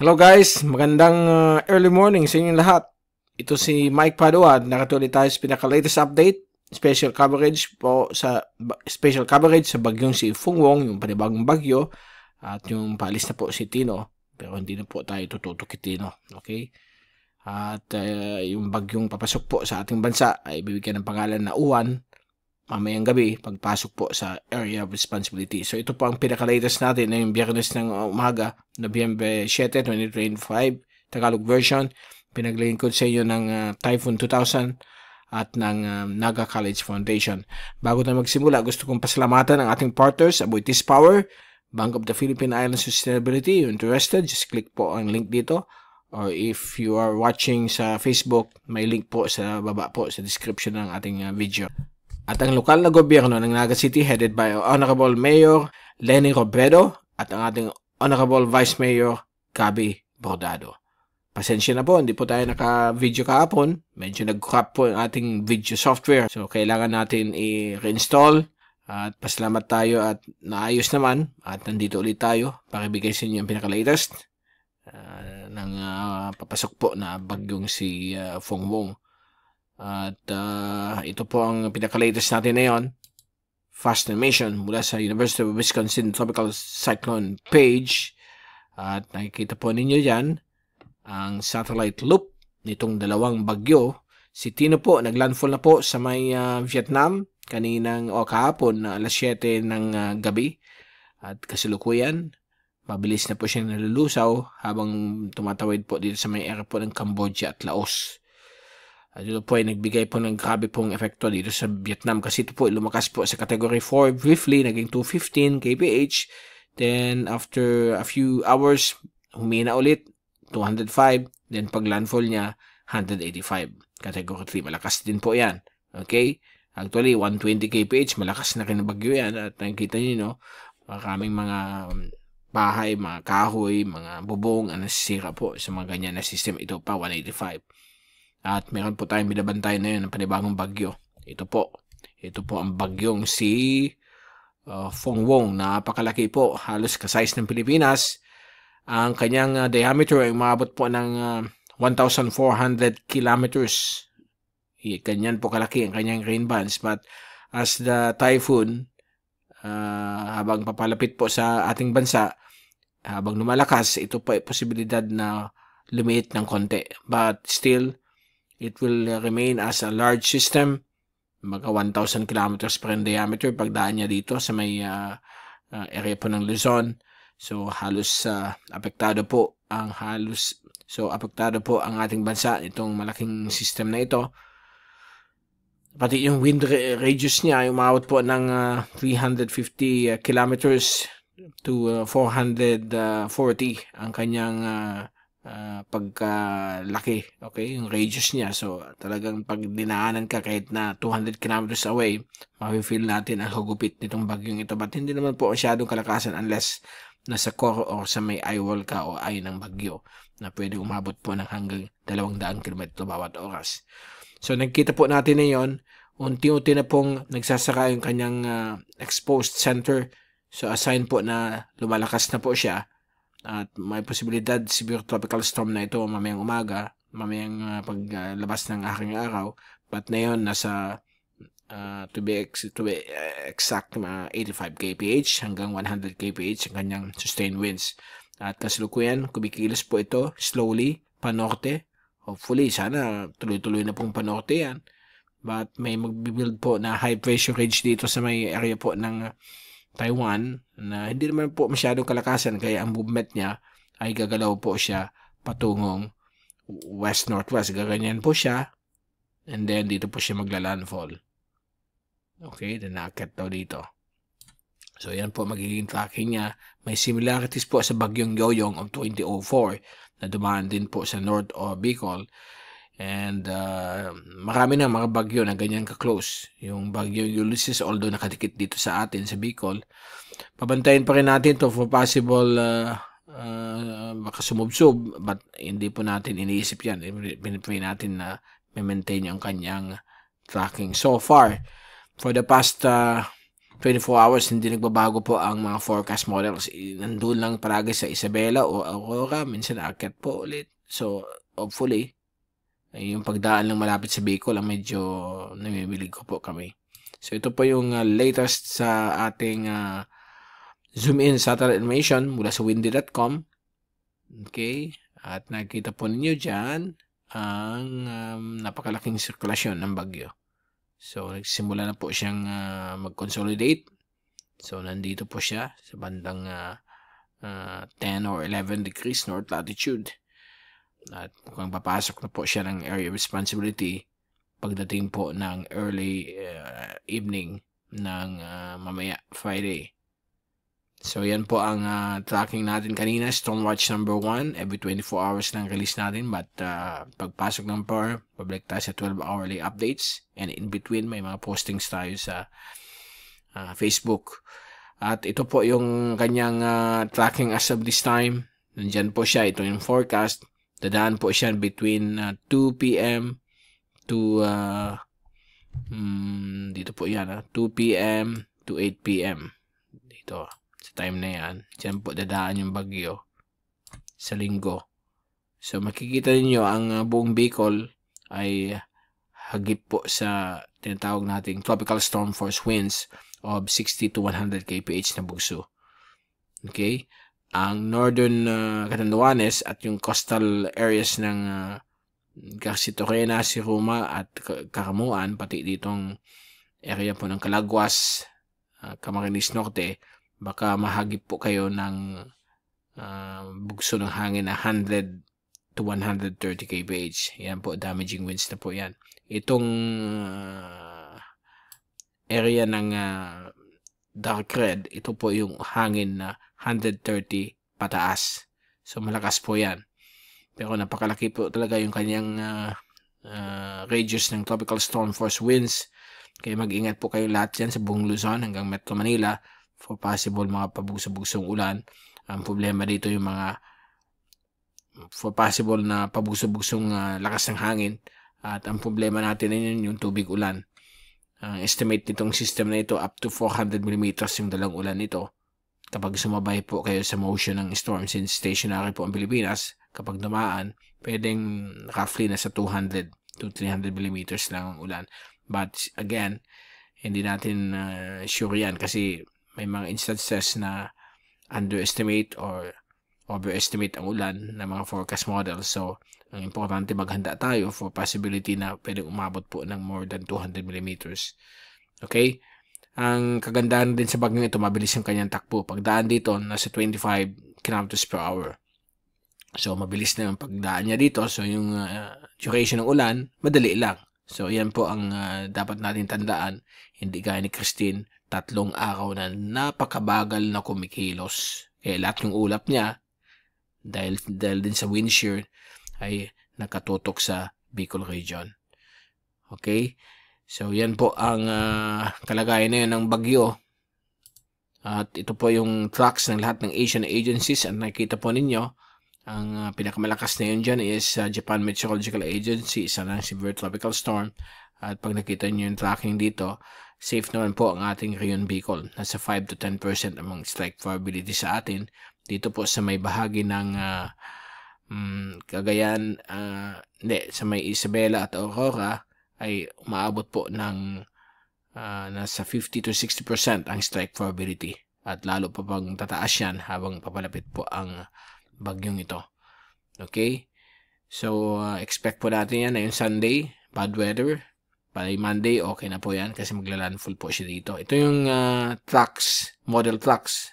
Hello guys, magandang early morning sa inyong lahat. Ito si Mike Padua. Nakatuloy tayo sa pinaka-latest update, special coverage sa bagyong si Fung Wong, yung panibagong bagyo, at yung paalis na po si Tino. Pero hindi na po tayo tututok kay Tino, okay? At yung bagyong papasok po sa ating bansa ay bibigyan ng pangalan na Uwan mamayang gabi pagpasok po sa area of responsibility. So ito po ang pinaka-latest natin ngayong Biyernes ng umaga, Nobyembre 7, 2025, Tagalog version. Pinaglingkod sa inyo ng Typhoon 2000 at ng Naga College Foundation. Bago na magsimula, gusto kong pasalamatan ang ating partners, Aboitiz Power, Bank of the Philippine Islands Sustainability. If interested, just click po ang link dito. Or if you are watching sa Facebook, may link po sa baba po sa description ng ating video. At ang lokal na gobyerno ng Naga City headed by Honorable Mayor Lenny Robredo at ang ating Honorable Vice Mayor Gabi Bordado. Pasensya na po, hindi po tayo naka-video kahapon. Medyo nag-crap po ang ating video software. So, kailangan natin i-reinstall. At pasalamat tayo at naayos naman. At nandito ulit tayo para ibigay sa inyo ang pinaka-latest ng papasok po na bagyong si Fung Wong. At ito po ang pinaka-latest natin ngayon. Fast animation mula sa University of Wisconsin Tropical Cyclone page. At nakikita po ninyo dyan ang satellite loop nitong dalawang bagyo. Si Tino po, naglandfall na po sa may Vietnam kaninang o kahapon na alas 7 ng gabi. At kasalukuyan, mabilis na po siyang nalulusaw habang tumatawid po dito sa may area po ng Cambodia at Laos. At ito po ay nagbigay po ng grabe pong epekto dito sa Vietnam kasi ito po lumakas po sa category 4 briefly, naging 215 kph. Then after a few hours, humina ulit, 205. Then pag landfall niya, 185. Category 3, malakas din po yan. Okay? Actually, 120 kph, malakas na rin na bagyo yan. At nakikita nyo, no? Maraming mga bahay, mga kahoy, mga bubong, ang nasisira po sa mga ganyan na system. Ito pa, 185. At meron po tayong binabantay na yun ng panibagong bagyo. Ito po ang bagyong si Fung Wong. Napakalaki po, halos ka-size ng Pilipinas. Ang kanyang diameter ay umabot po ng 1,400 kilometers. Ganyan po kalaki ang kanyang rain bands. But as the typhoon, habang papalapit po sa ating bansa, habang lumalakas, ito po ay posibilidad na lumiit ng konti. But still, it will remain as a large system, mga 1,000 kilometers per diameter pagdaan niya dito sa may area po ng Luzon. So halos apektado po ang ating bansa itong malaking system na ito. Pati yung wind radius niya ay umabot po ng 350 kilometers to 440 ang kanyang pagkalaki, okay, yung radius niya. So talagang pag dinaanan ka kahit na 200 kilometers away, mafe-feel natin ang hugupit nitong bagyong ito. But hindi naman po masyadong kalakasan unless nasa core or sa may eyewall ka o eye ng bagyo na pwede umabot po ng hanggang 200 km bawat oras. So nagkita po natin na yun, unti-unti na pong nagsasara yung kanyang exposed center. So assign po na lumalakas na po siya. At may posibilidad severe tropical storm na ito mamayang umaga, mamayang paglabas ng aking araw. But na yun, nasa to be exact 85 kph hanggang 100 kph ang kanyang sustained winds. At kasalukuyan, kumikilos po ito slowly panorte. Hopefully, sana tuloy-tuloy na pong panorte yan. But may magbibuild po na high pressure ridge dito sa may area po ng Taiwan na hindi naman po masyadong kalakasan, kaya ang movement niya ay gagalaw po siya patungong west-northwest. Gaganyan po siya and then dito po siya magla-landfall. Okay, then nakakit daw dito. So yan po magiging tracking niya. May similarities po sa bagyong Yoyong of 2004 na dumaan din po sa North o Bicol. And marami na mga bagyo na ganyan ka-close. Yung bagyo Ulysses, although nakadikit dito sa atin, sa Bicol, pabantayin pa rin natin to for possible baka sumubsob, but hindi po natin iniisip yan. Pinipray natin na maintain yung kanyang tracking. So far, for the past 24 hours, hindi nagbabago po ang mga forecast models. Nandun lang palagi sa Isabela o Aurora, minsan aakyat po ulit. So, hopefully, yung pagdaan lang malapit sa Bicol ang medyo namimilig ko po kami. So, ito po yung latest sa ating zoom in satellite animation mula sa windy.com. Okay, at nakikita po ninyo dyan ang napakalaking sirkulasyon ng bagyo. So, nagsimula na po siyang mag-consolidate. So, nandito po siya sa bandang 10 or 11 degrees north latitude. At mukhang papasok na po siya ng area of responsibility pagdating po ng early evening ng mamaya Friday. So, yan po ang tracking natin kanina. Stormwatch number 1. Every 24 hours lang release natin. But pagpasok ng power, pabalik tayo sa 12 hourly updates. And in between, may mga postings tayo sa Facebook. At ito po yung kanyang tracking as of this time. Nandyan po siya. Ito yung forecast. Dadaan po siya between 2 p.m. to dito po yan. 2 p.m. to 8 p.m. Dito. Sa time na yan, dyan po dadaan yung bagyo sa linggo. So, makikita niyo ang buong Bicol ay hagip po sa tinatawag nating tropical storm force winds of 60 to 100 kph na bugso. Okay? Ang northern Catanduanes at yung coastal areas ng García-Torena, Siroma at Caramuan, pati ditong area po ng Calaguas, Camarines Norte, baka mahagip po kayo ng bugso ng hangin na 100 to 130 kph. Yan po, damaging winds na po yan. Itong area ng dark red, ito po yung hangin na 130 pataas. So, malakas po yan. Pero napakalaki po talaga yung kanyang radius ng tropical storm force winds. Kaya mag-ingat po kayo lahat yan sa buong Luzon hanggang Metro Manila for possible mga pabugso-bugsong ulan. Ang problema dito yung mga for possible na pabugso-bugsong lakas ng hangin. At ang problema natin yun yung tubig ulan. Ang estimate nitong system na ito up to 400 mm yung dalang ulan nito. Kapag sumabay po kayo sa motion ng storm, since stationary po ang Pilipinas, kapag dumaan, pwedeng roughly na sa 200 to 300 mm lang ang ulan. But again, hindi natin sure yan kasi may mga instances na underestimate or overestimate ang ulan ng mga forecast models. So, ang importante maghanda tayo for possibility na pwedeng umabot po ng more than 200 mm. Okay? Ang kagandahan din sa bagyong ito, mabilis yung kanyang takbo. Pagdaan dito, nasa 25 km per hour. So, mabilis na yung pagdaan niya dito. So, yung duration ng ulan, madali lang. So, yan po ang dapat natin tandaan. Hindi gaya ni Christine, 3 araw na napakabagal na kumikilos. Kaya lahat ng ulap niya, dahil din sa wind shear, ay nakatutok sa Bicol region. Okay? So, yan po ang kalagayan na yun ng bagyo. At ito po yung tracks ng lahat ng Asian agencies. At nakikita po ninyo, ang pinakamalakas na yun dyan is Japan Meteorological Agency, isa ng severe tropical storm. At pag nakita nyo yung tracking dito, safe naman po ang ating Rion Bicol. Nasa 5 to 10% among strike probability sa atin. Dito po sa may bahagi ng Cagayan, sa may Isabela at Aurora, ay umaabot po ng nasa 50 to 60% ang strike probability. At lalo pa pang tataas yan habang papalapit po ang bagyong ito. Okay? So, expect po natin yan na yung Sunday, bad weather. By Monday, okay na po yan kasi maglalandfall po siya dito. Ito yung tracks, model tracks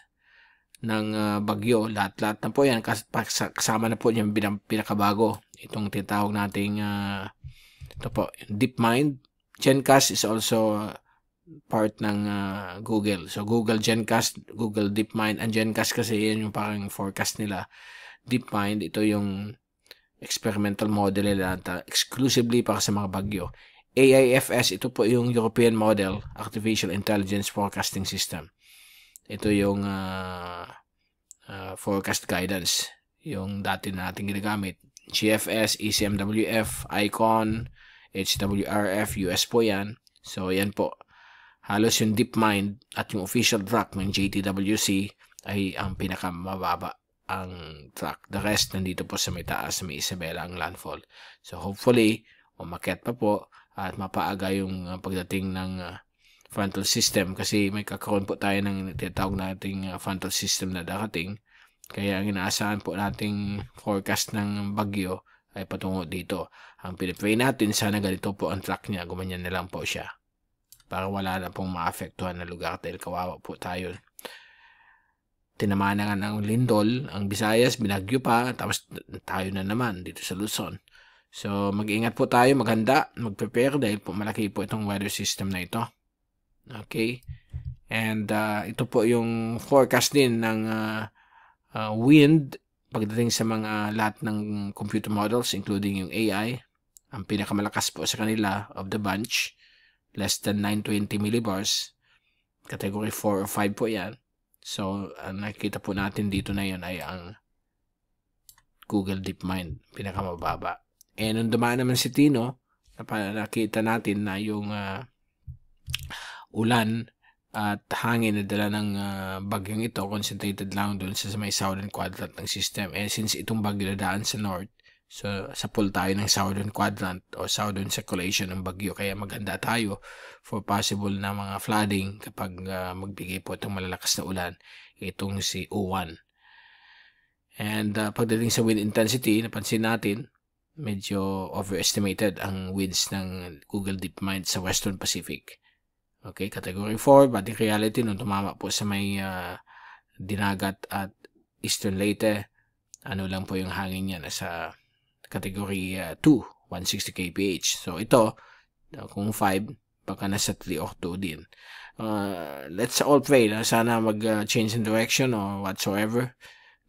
ng bagyo. Lahat-lahat na po yan. Kasama na po yung pinakabago. Itong tinatawag nating ito po, DeepMind. GenCast is also part ng Google. So, Google GenCast, Google DeepMind, and GenCast kasi yan yung parang forecast nila. DeepMind, ito yung experimental model nila exclusively para sa mga bagyo. AIFS, ito po yung European Model Artificial Intelligence Forecasting System. Ito yung forecast guidance. Yung dati natin ginagamit. GFS, ECMWF, ICON, HWRF, US po yan. So, yan po. halos yung DeepMind at yung official track ng JTWC ay ang pinakamababa ang track. The rest nandito po sa may taas, sa may Isabela ang landfall. So hopefully, umakyat pa po at mapaaga yung pagdating ng frontal system kasi may kakaroon po tayo ng tinatawag nating frontal system na darating. Kaya ang inaasahan po nating forecast ng bagyo ay patungo dito. Ang pinipray natin, sana ganito po ang track niya, gumanyan na lang po siya. Para wala na pong maapektuhan na lugar dahil kawawa po tayo. Tinamaan na nga ng lindol, ang Visayas, binagyo pa, tapos tayo na naman dito sa Luzon. So mag-ingat po tayo, maghanda, mag-prepare dahil po malaki po itong weather system na ito. Okay? And ito po yung forecast din ng wind pagdating sa mga lahat ng computer models including yung AI. Ang pinakamalakas po sa kanila of the bunch, less than 920 millibars. Category 4 or 5 po yan. So, ang nakikita po natin dito na yan ay ang Google DeepMind, pinakamababa. And nung dumaan naman si Tino, nakita natin na yung ulan at hangin na dala ng bagyong ito, concentrated lang doon sa may southern quadrant ng system. And since itong bagyo na daan sa north, so sa pull tayo ng southern quadrant o southern circulation ng bagyo, kaya maghanda tayo for possible na mga flooding kapag magbigay po itong malalakas na ulan, itong si U1. And pagdating sa wind intensity, napansin natin medyo overestimated ang winds ng Google DeepMind sa Western Pacific. Okay, category 4, but in reality, nung tumama po sa may Dinagat at Eastern Leyte, ano lang po yung hangin niya, nasa category 2, 160 kph. So ito, kung 5, baka nasa 3 or 2 din. Let's all pray na sana mag-change in direction or whatsoever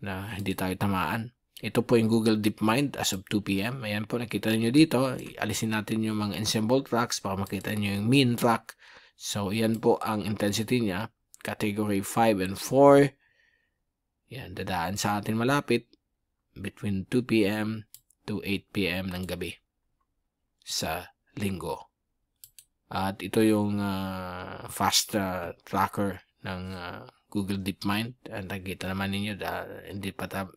na hindi tayo tamaan. Ito po yung Google DeepMind as of 2 p.m. Ayan po, nakita niyo dito. Alisin natin yung mga ensemble tracks para makita niyo yung mean track. So, yan po ang intensity niya. Category 5 and 4. Yan, dadaan sa atin malapit between 2 p.m. to 8 p.m. ng gabi sa linggo. At ito yung fast tracker ng Google DeepMind. Nakikita naman ninyo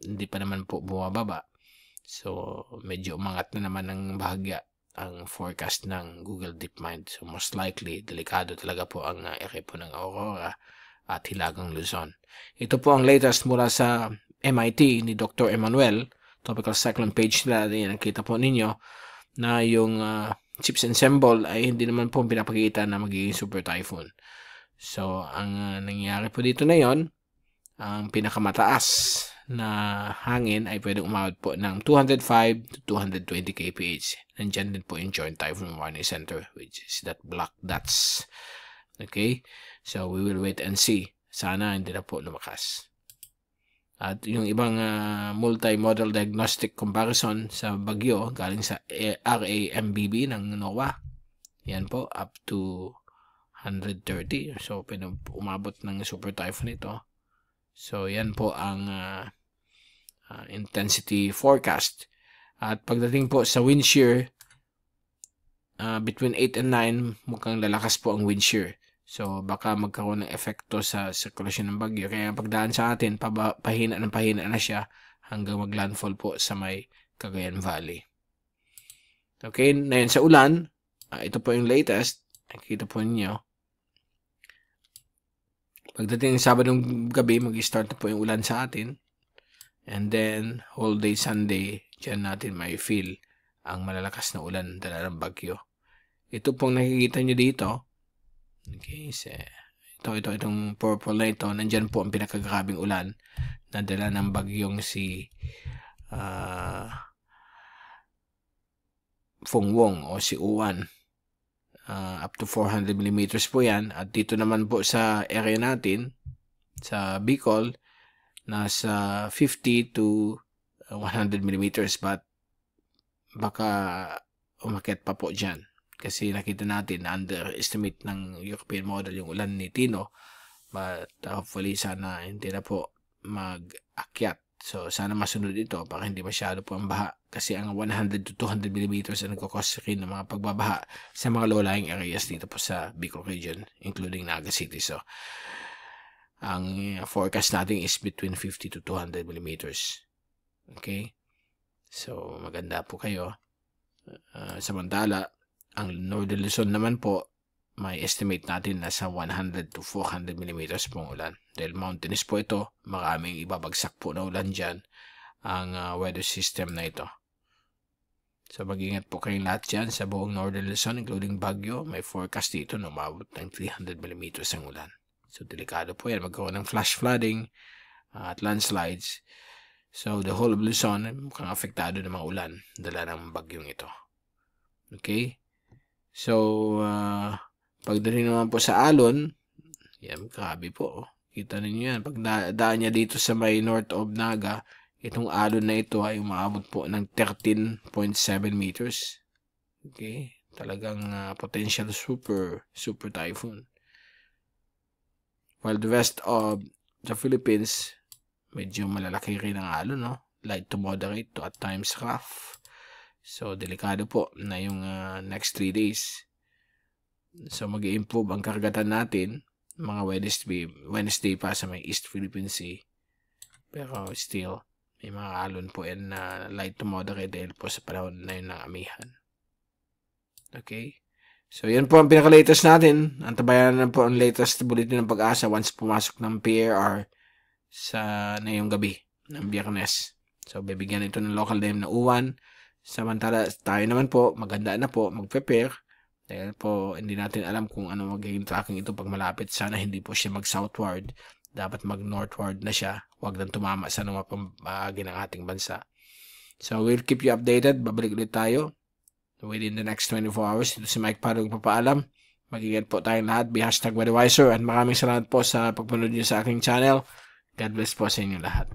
hindi pa naman po bumababa. So, medyo umangat na naman ng bahagya ang forecast ng Google DeepMind. So, most likely, delikado talaga po ang ere po ng Aurora at Hilagang Luzon. Ito po ang latest mula sa MIT ni Dr. Emmanuel. Tropical Cyclone page nila. Nakita po ninyo na yung chips ensemble ay hindi naman po pinapakita na magiging super typhoon. So, ang nangyayari po dito na yon, ang pinakamataas na hangin ay pwedeng umabot po ng 205 to 220 kph. Nandyan din po yung Joint Typhoon Warning Center, which is that black dots. Okay? So, we will wait and see. Sana hindi na po lumakas. At yung ibang multi-model diagnostic comparison sa bagyo galing sa RAMBB ng NOAA. Yan po, up to 130. So, umabot ng super typhoon ito. So, yan po ang intensity forecast. At pagdating po sa wind shear, between 8 and 9, mukhang lalakas po ang wind shear. So, baka magkaroon ng epekto sa sirkulasyon ng bagyo. Kaya pagdaan sa atin, pahina na siya hanggang maglandfall po sa may Cagayan Valley. Okay, na yun sa ulan, ito po yung latest. Nakikita po ninyo. Pagdating ng Sabadong gabi, mag-start na po yung ulan sa atin. And then, whole day Sunday, dyan natin may feel ang malalakas na ulan dala ng bagyo. Ito pong nakikita nyo dito. Okay, so itong purple na ito, nandyan po ang pinakagrabing ulan na dala ng bagyong si Fungwong o si Uwan. Up to 400 millimeters po yan. At dito naman po sa area natin, sa Bicol, nasa 50 to 100 millimeters. But baka umakyat pa po dyan. Kasi nakita natin na underestimate ng European model yung ulan ni Tino. But hopefully sana hindi na po mag-akyat So, sana masunod ito para hindi masyado po ang baha. Kasi ang 100 to 200 millimeters ang nagkakos rin ng mga pagbabaha sa mga low-lying areas dito po sa Bicol region, including Naga City. So, ang forecast natin is between 50 to 200 millimeters. Okay? So, maganda po kayo. Samantala, ang Northern Luzon naman po, may estimate natin na sa 100 to 400 millimeters pong ulan. Dahil mountainous po ito, maraming ibabagsak po na ulan dyan ang weather system na ito. So mag-ingat po kayong lahat dyan sa buong Northern Luzon, including Baguio. May forecast dito na umabot ng 300 millimeters ang ulan. So delikado po yan. Magkaroon ng flash flooding at landslides. So the whole of Luzon mukhang apektado ng mga ulan dala ng bagyong ito. Okay? So, pagdating naman po sa alon, yan, grabe po. Kita ninyo yan. Pag daan niya dito sa may north of Naga, itong alon na ito ay umaabot po ng 13.7 meters. Okay? Talagang potential super typhoon. While the rest of the Philippines, medyo malalaki rin ang alon, no? Light to moderate to at times rough. So, delikado po na yung next 3 days. So, mag-i-improve ang karagatan natin mga Wednesday pa sa may East Philippine Sea. Pero still, may mga alon po yan na light to moderate dahil po sa panahon na yun ng amihan. Okay? So, yan po ang pinaka-latest natin. Antabayan na po ang latest bulletin ng Pag-asa once pumasok ng PAR sa ngayong gabi ng Biyernes. So, bibigyan ito ng local name na Uwan. Samantala, tayo naman po, maganda na po, mag-prepare. Dahil po, hindi natin alam kung ano magiging tracking ito pag malapit. Sana hindi po siya mag-southward. Dapat mag-northward na siya. Huwag nang tumama sa mga pambahagi ng ating bansa. So, we'll keep you updated. Babalik ulit tayo within the next 24 hours. Ito si Mike Parong papaalam. Mag-ingat po tayong lahat. Be #weatherwiser. At maraming salamat po sa pagpanood niyo sa aking channel. God bless po sa inyo lahat.